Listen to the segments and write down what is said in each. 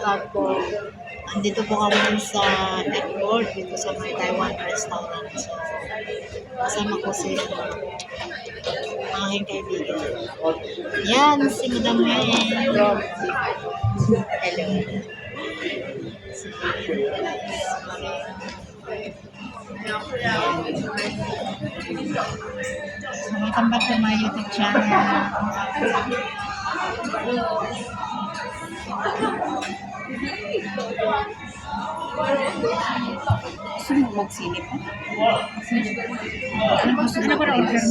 vlog po. Andito po kami sa airport, dito sa may Taiwan restaurant. So, kasama ko si aking kaibigan. Yan, si Madam May. Hello. So, welcome back to my YouTube channel. Gusto mo magsilip? Ano gusto mo order?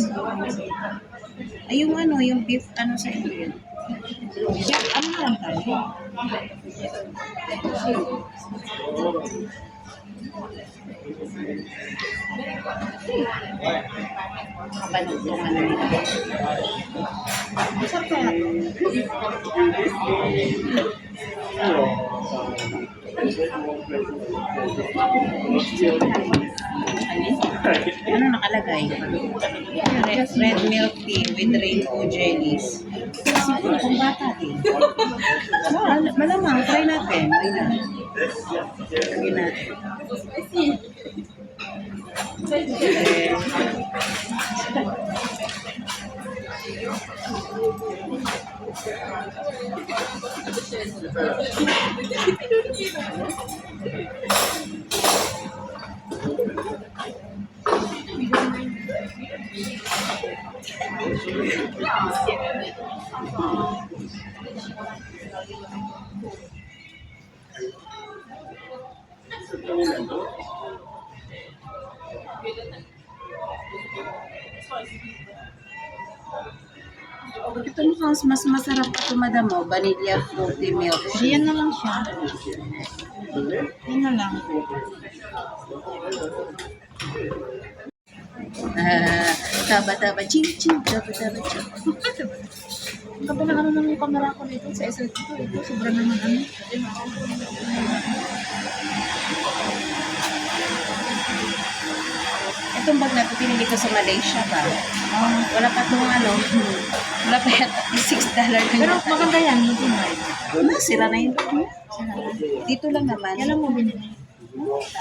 Ay, yung beef, sa ito yun? Yeah, ano na lang tayo? Kabalog yung nila. Masarap kaya ito? Ano nakalagay? Red milk tea with rainbow jellies. Siguro kung bata din. Malamang, try natin. Lagyan natin. Ito mukhang mas masarap pa ito, madam mo. Vanilla fruity milk. Yan na lang siya. Yan na lang. Taba-taba, ching-ching. Taba-taba, ching. Kapag na ano ng kamera ko dito sa SLT ko, ito sobrang naman ano. Itong bag na ito, pinili ko sa Malaysia ba? Wala pa itong wala pa yata $6 Pero maganda yan, hindi mo. Sira na yun. Dito lang naman. Yan lang mo binili.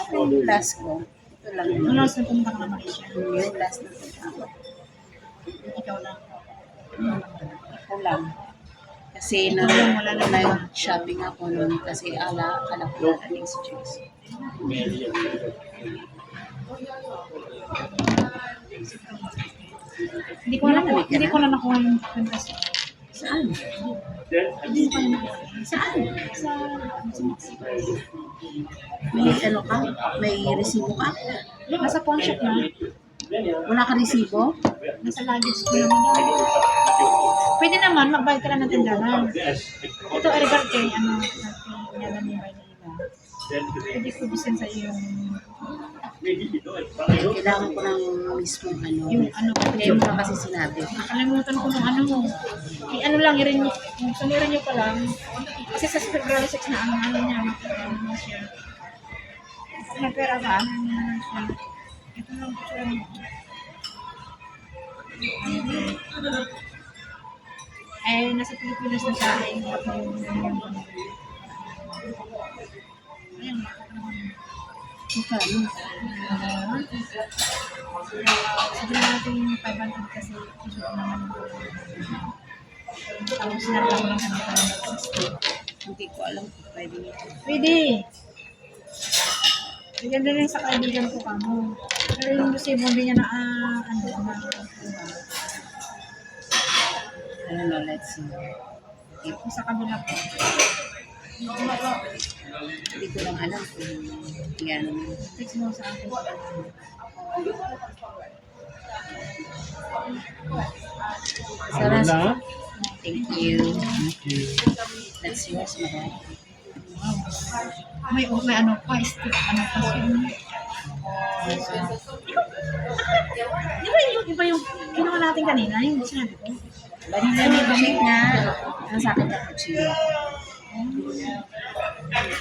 Ako yung last ko. Ito lang yun. Ano sa pumunta ka na Malaysia? Yung last na ito. Ikaw lang. Ako lang. Kasi nag-shopping ako noon kasi akala ko nalating si Jason. Hindi ko na nakuha yung pagkas. Saan? Hindi ko na nakuha. Saan? Sa May ano ka? May resibo ka? nasa pawn shop na. Wala ka resibo? Nasa luggage ko naman yun. Pwede naman, magbayad ka lang ng tindahan. Ito, regard kay, natin yung bayad nila. Pwede ko bisin sa iyo Kailangan ko ng mismo yung Ngayon mo kasi sinabi. nakalimutan ko nung lang, sumirin nyo pa lang. Kasi sa February 6 na niya, ano siya. May pera ba? Siya. Ito lang po siya. Nasa Pilipinas na siya. Ayun. Magkano? Sabihin natin yung 500 kasi issue naman. Tapos sinarap ko lang sa mga Hindi ko alam kung pwede nito. Pwede. Bigyan din sa kaibigan ko kamo. Pero yung resibo hindi niya na Let's see. ito sa kabila po. Hindi ko lang alam kung yan. Text mo sa akin. Sarap. Thank you. Let's see what's my May ano pa, stick, ano pa siya. Di ba yung iba yung kinuha natin kanina, yung sinabi ko? Vanilla milkshake nga. Ang sa akin cappuccino.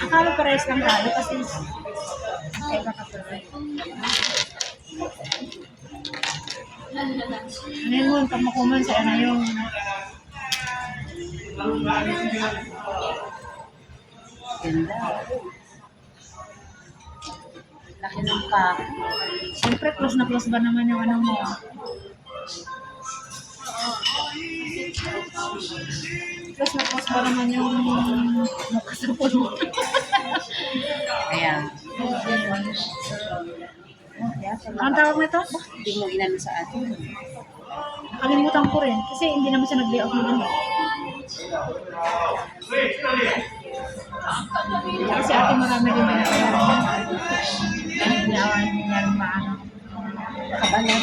Akala parehas lang tayo kasi ay baka ngayon, kamakuman sa ano yung Ganda. Laki ng pa. Siyempre, close na close ba naman yung ano mo? Close na close ba naman yung mukha sa puno? Kaya, Ang tawag nito? hindi mo inano sa atin. Nakalimutan ko rin. Kasi hindi naman siya nag-layout ng ano. Kasi ate marami din na kaya ginawa niya ng maano. Kabalat.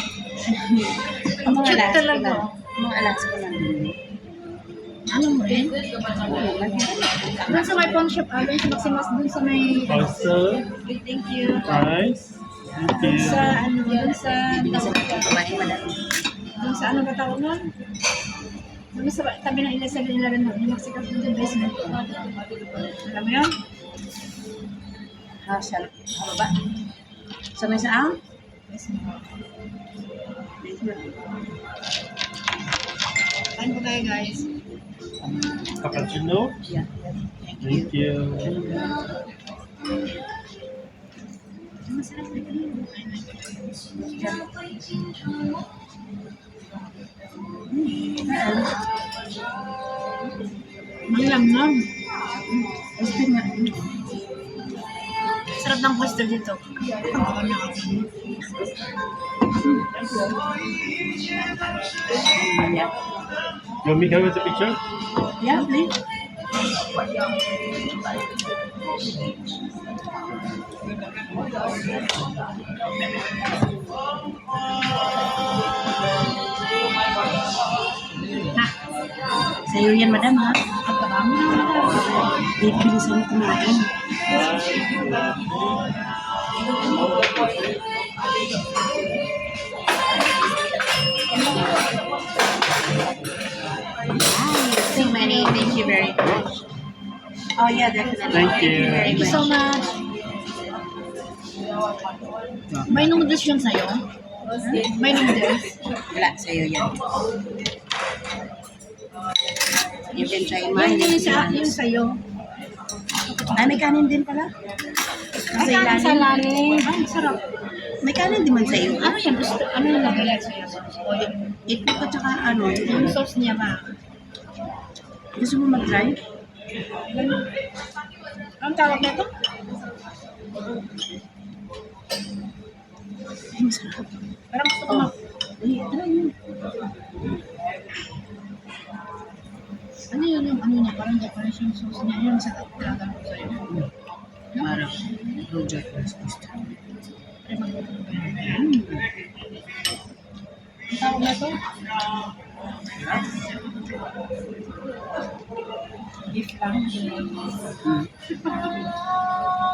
Ang mga Cute alas ko talaga. lang. Mga alas ko lang din. Ano mo rin? Doon sa may pawn shop, doon sa Maximas, doon sa may... Also, Thank you. nice. Thank Doon you. sa ano, doon sa... Bibili sa mga kumain madami. Doon sa ano ba tawag nun? Doon sa tabi ng 11-11 nun, yung Maximas doon sa basement. Alam mo yun? Ha, sa baba. Sa may saan? Basement. Basement. Kain po tayo guys. Cappuccino. Yeah. Thank you. Thank you. Masarap na yun. Malamnam. Gusto nga. Sarap ng oyster dito. Yeah. You want me to come with the picture? Yeah, please. Sa'yo yan, madam, ha? Pagkarami na wala. Bibilisan mo kumain. Nice. So many. Thank you very much. Oh, yeah, definitely. Thank you. Thank you so much. May noodles yun sa'yo? May noodles? Wala, sa'yo yan. You can try mine. Yung if you sa want. yung sa'yo. Ay, may kanin din pala. Ay, kanin sa lalim. Ay, sarap. May kanin din man sa iyo. Ano yan? Gusto, ano yung lagayan sa'yo? O yung, Itlog at saka ano. yung sauce niya ba? Gusto mo mag-try? Anong tawag nito? Ay, masarap. Parang gusto ko mag... Ay, ano yun? Ano yun yung ano niya? Parang Japanese yung sauce niya. Yun sa talagang ko sa'yo. Parang Roger Christmas. Ay, magluto ko yun. Ang tawag nito? Beef lang.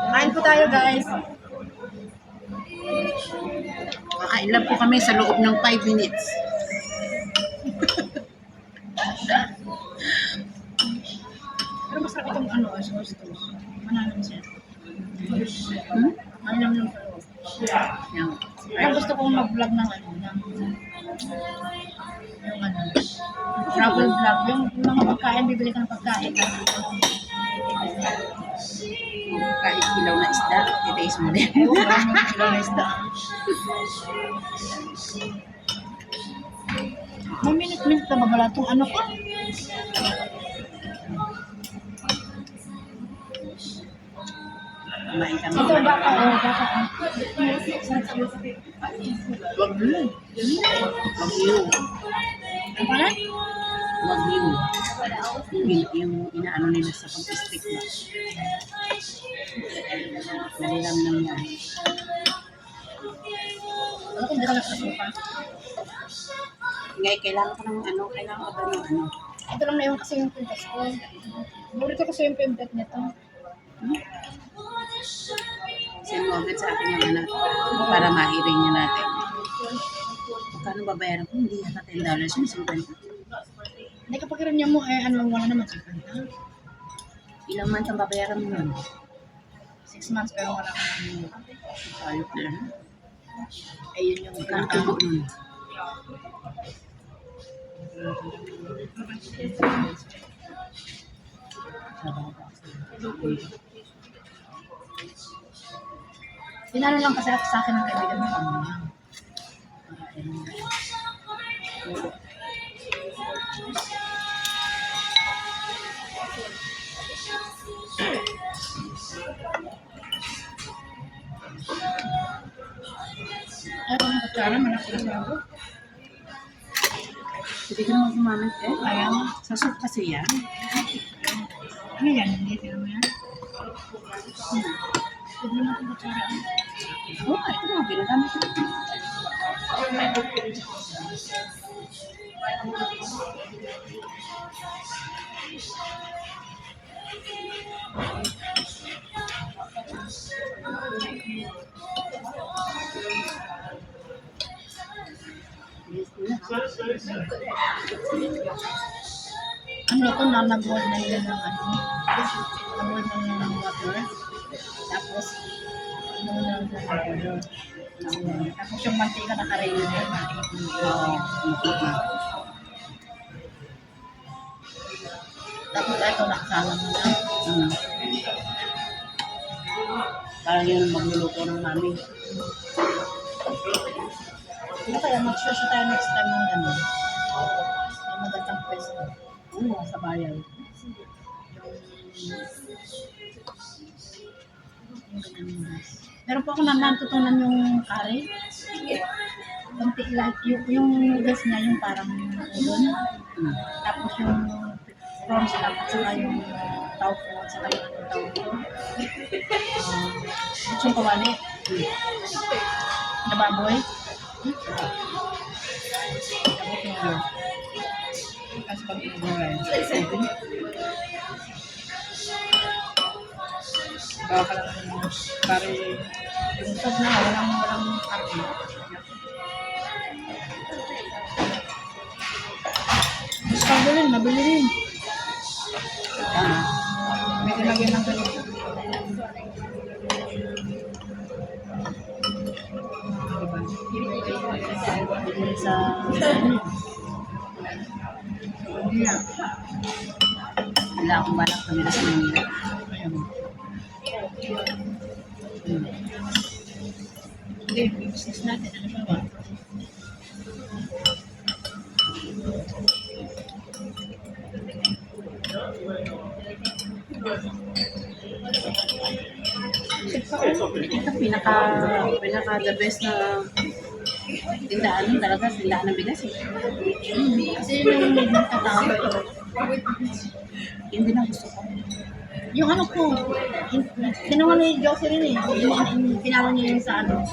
Kain po tayo guys. Kakain lang po kami sa loob ng 5 minutes. Pero masarap itong ano, sauce toast. Manalam siya. Hmm? Manalam lang sa loob. Yan. Kaya gusto kong mag-vlog ng ano, ng yung ano, travel vlog. Yung mga pagkain, bibili ka ng pagkain. Kahit ilaw na isda, titaste mo din. May minute-minute na ba wala itong ano ko? Kumain kami. Ito baka, baka. Wagyu. Wagyu. Ang pala? Wagyu. Yung inaano nila sa pag-stick na. Malilam lang yan. Ano kung di ka nakasuka? Ngay, kailangan ko ng ano, kailangan ko ba ng ano? Ito lang na yung kasi yung pintas ko. Burito kasi yung pintas nito. Send mo agad sa akin yung anak para ma-hearing niya natin. Magkano babayaran ko? Hindi yata $10 yung 50. Hindi kapag rin niya mo, ano, wala naman 50. Ilang months ang babayaran mo nun? 6 months pero wala ka naman. Ayok na lang. Ayun yung Magkano tubo nun? Tinano lang kasi sa akin ng kaibigan mo ano lang. Ay, kung kutsara, malaki na bago. Hindi ka naman gumamit eh. Ayaw. Sa soup kasi yan. Ano yan? Hindi, tira mo yan. Pwede naman kung kutsara. Oo, ito mga ginagamit ko. Ano ito, nanabuhan na yun ng ano. Nabuhan na yun ng water. Tapos, ano na water. Tapos yung mantika nakareyo na yun. Oo. Tapos ito, nakasama mo na. Parang yun ang magluluto ng mami. Ano kaya, mag-search tayo next time ng ano. Yung magandang pwesto. Oo, sa bayan. Meron po ako natutunan yung curry. Kunti lang, yung gas niya, yung parang udon. Tapos yung prawns lang, at saka yung tofu, at saka yung ano tawag ko. Yung kawali. Na baboy. Tapos yung tapos pag-iburay. Bawa ka lang ng curry. Yung sod na, walang curry. Mas pagdalin, mabili rin. May nilagyan ng ganito. Diba? Bili sa... Iya. Wala akong balak tumira sa Manila. Ayun. Hindi, business natin. Ano ba? Ito pinaka the best na tindahan talaga, tindahan ng bigas eh. Kasi yung nagtatawag ito. Hindi na gusto ko. Yung ano ko, kinuha ni Jocelyn eh. Pinalo niya yung sa ano.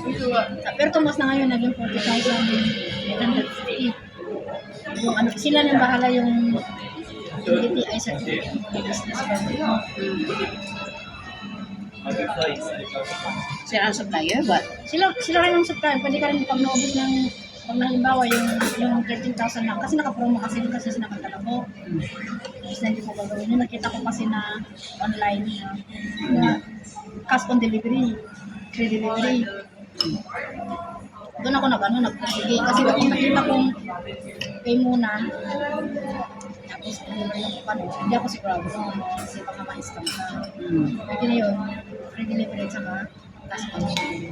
Pero tumas na ngayon, naging 40,858. Yung ano, sila nang bahala yung DTI certificate ng business permit. Sila ang supplier, but Sila rin ang supply. Pwede ka rin pag naubos ng, pag halimbawa yung 13,000 lang. Kasi naka-promo kasi sinakantala ko. Tapos na hindi ko gagawin. Yung nakita ko kasi na online na cash on delivery. Free delivery. Doon ako nagpasige. Kasi kung nakita kong pay muna, tapos delivery lang ko hindi ako sigurado. Kasi baka ma-scam ka. Pwede na yun. Free delivery at saka cash on delivery.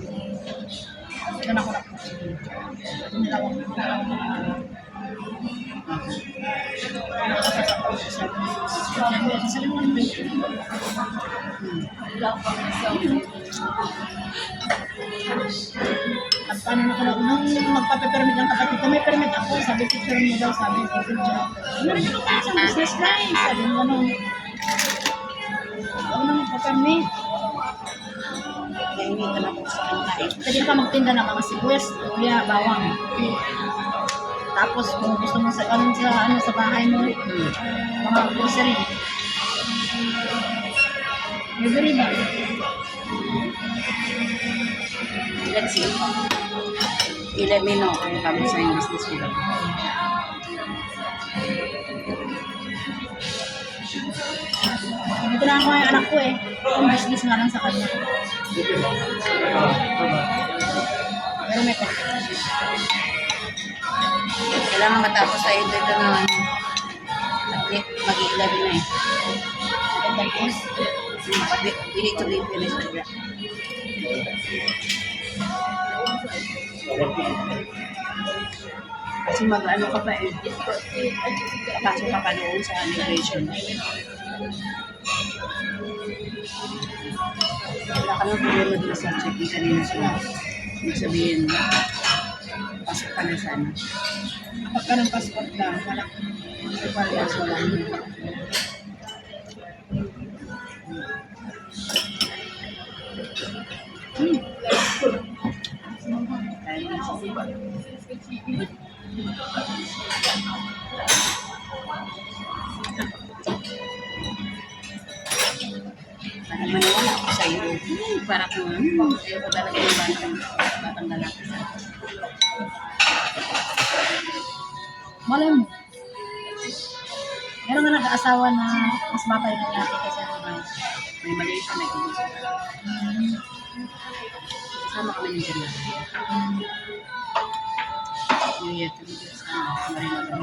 Doon ako nagpasige. Doon nila ako at paano na ko na unang magpapapermit ng kapatid ko, may permit ako, sabi picture mo daw, sabi good job. Meron ka sa business guys, sabi mo gano'n. Ako na magpapermit. nainitan ako sa kanila eh. Pwede ka magtinda ng mga sibuyas, luya, bawang. Tapos kung gusto mo sa sa bahay mo, mga grocery. Libre ba? Let's see. I-let me know kung kami sa yung business ko. Dito na ako yung anak ko eh. Yung business nga lang sa kanya. Pero may pera. Kailangan matapos tayo dito na mag-11 na eh. Second is, We need to be finished with that. Kasi mag-ano ka pa eh. Papasok ka pa doon sa immigration. Wala ka nang problema doon sa check-in kanina sila. Sabihin, pasok ka na sana. Kapag ka ng passport lang, wala. Requirements wala. Para maniwala ako sa iyo. Para kung ayaw ko talaga yung batang lalaki. Malay mo. Meron nga nag-aasawa na mas bata yung lalaki kasi ang babae. May Malaysia, may Kubuso. Kasama kami ng Jela. New Year kami dito sa Marina.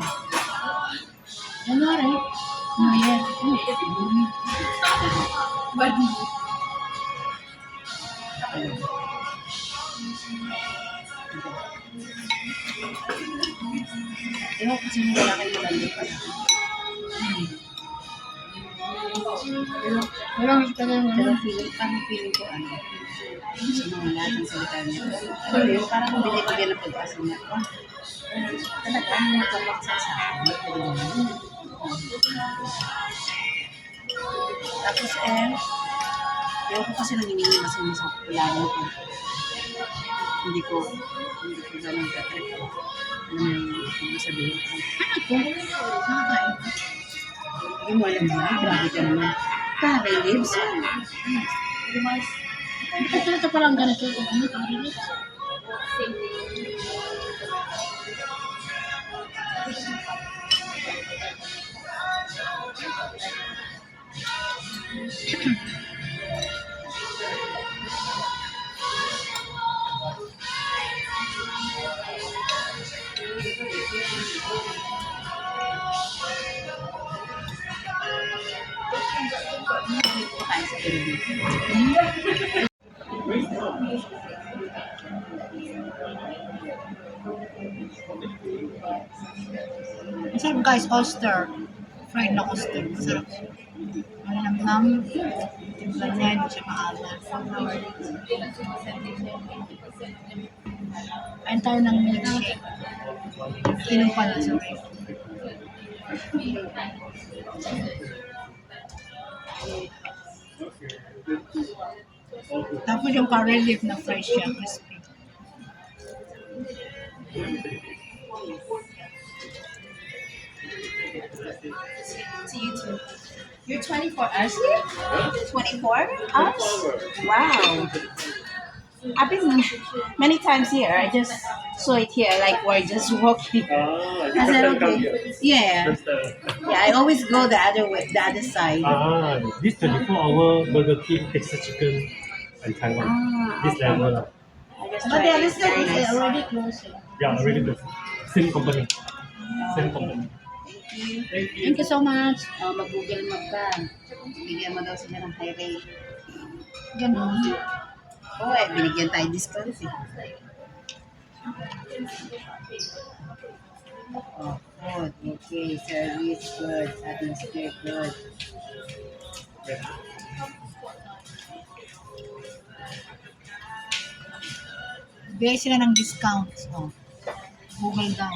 January. New Year. Badi. Ewan ko sino wala kayo lalo pala. Walang kita na Pero feeling ko ano, sa mga lahat ng salita niya. Pero parang kung binibigyan ng pag-asa niya, talaga ano nakapaksa sa akin. Tapos ewan ko kasi nanginginig kasi sa kailangan ko. Hindi ko ganun katrip. Ano yung sabihin ko. Hindi mo alam na, grabe ka naman. Pare lips. Ito parang ganito. Ano ka rin? Pakain sa Pilipino. Masarap guys, oyster. Fried na oyster. Masarap. Malamnam. Timpla niya, hindi siya maalat. Kain tayo ng milkshake. Inom pala sa may. Tapos yung curry leaf na fresh siya, crispy. See you too. You're 24 hours here? 24 hours? Wow. I've been many times here. I just saw it here, like we're just walking. Ah, I said, okay. Yeah. That's the, Yeah, I always go the other way, the other side. this 24-hour Burger King Texas Chicken in Taiwan. This okay. level. I just But the tried other it. side Very is nice. already closed. Yeah, really good. Same company. Same company. Thank you. Thank you so much. Mag-Google Map ka. Bigyan mo daw sila ng high rate. Ganon. Oo, binigyan tayo discount eh. Oh, good. Okay, service good. Atmosphere good. Bigay sila ng discount. So, Google daw.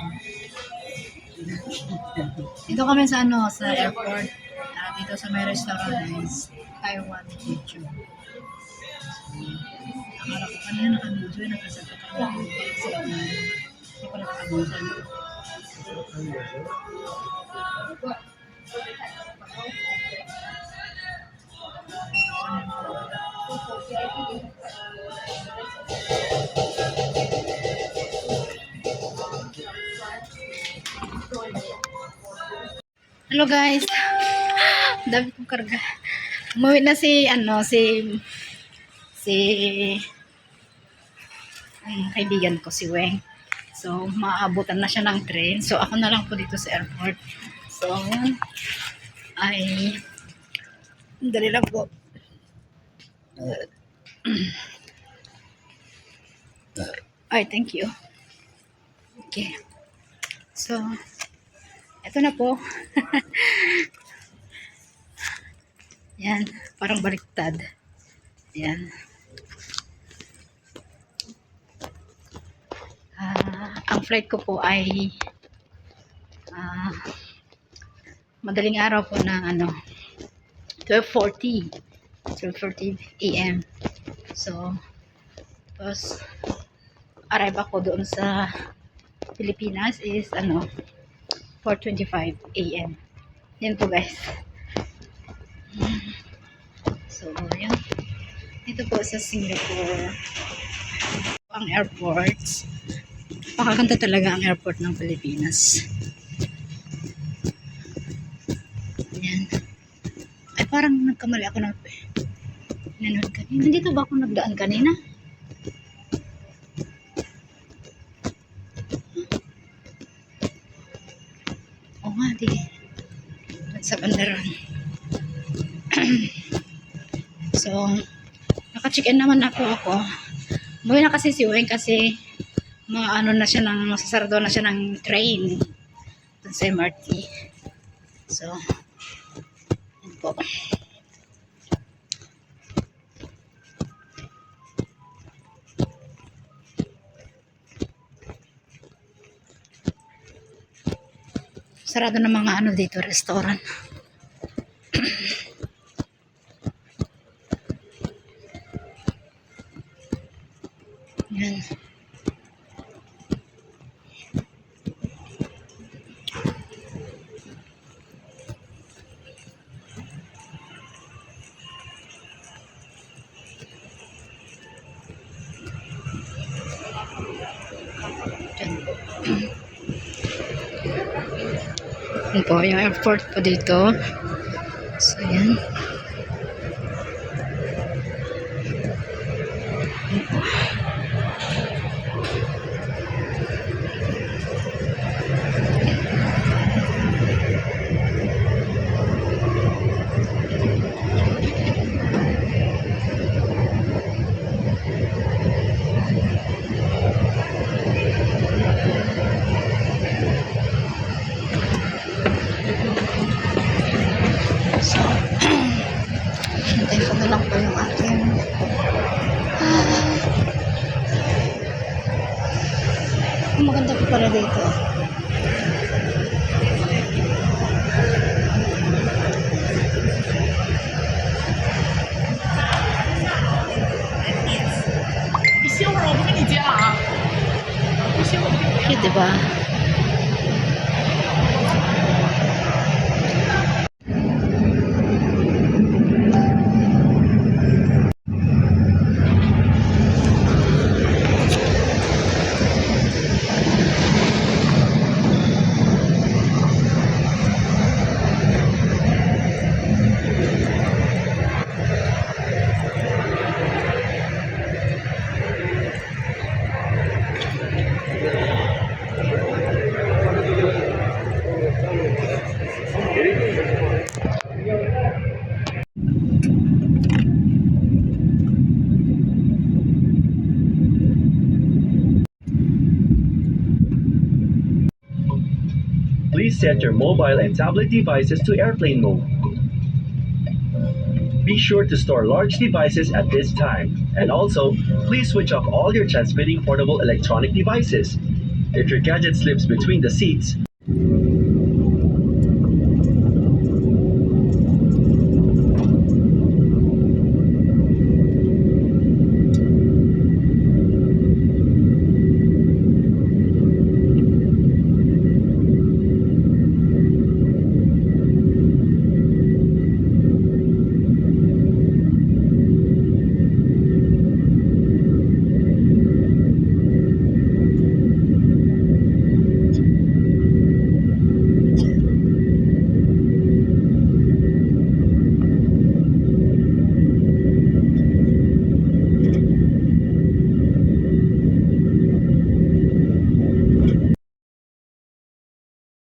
Dito kami sa sa airport. Dito sa may restaurant is Taiwan Kitchen. Akala ko kanina naka-video, nakasagot ako. Hindi ko naka-video. Hello guys. Dami kong karga. Umuwi na si ay, kaibigan ko si Weng. So, maaabutan na siya ng train. So, ako na lang po dito sa airport. So, ayan. Ay, dali lang po. Hi, thank you. Okay. So, eto na po. Yan, parang baliktad. Yan. Ang flight ko po ay madaling araw po ng 12:40 AM. So, tapos arrive ako doon sa Pilipinas is 4:25 AM. Yan po guys. So, yan. Ito po sa Singapore. Ang airport. Pakaganda talaga ang airport ng Pilipinas. Yan. Ay, parang nagkamali ako ng nanood kanina. Nandito ba ako nagdaan kanina? Oo nga, di. Doon sa bandaran. So, naka-check-in naman ako. Umuwi na kasi si Weng kasi na siya masasarado na siya ng train dun sa MRT. So, yun po. Sarado na mga dito, restaurant. Yan. Yan po, yung airport po dito. So, yan. So, hintayin ko na lang po yung aking maganda po pala dito. Cute, diba? Please set your mobile and tablet devices to airplane mode. Be sure to store large devices at this time. And also, please switch off all your transmitting portable electronic devices. If your gadget slips between the seats,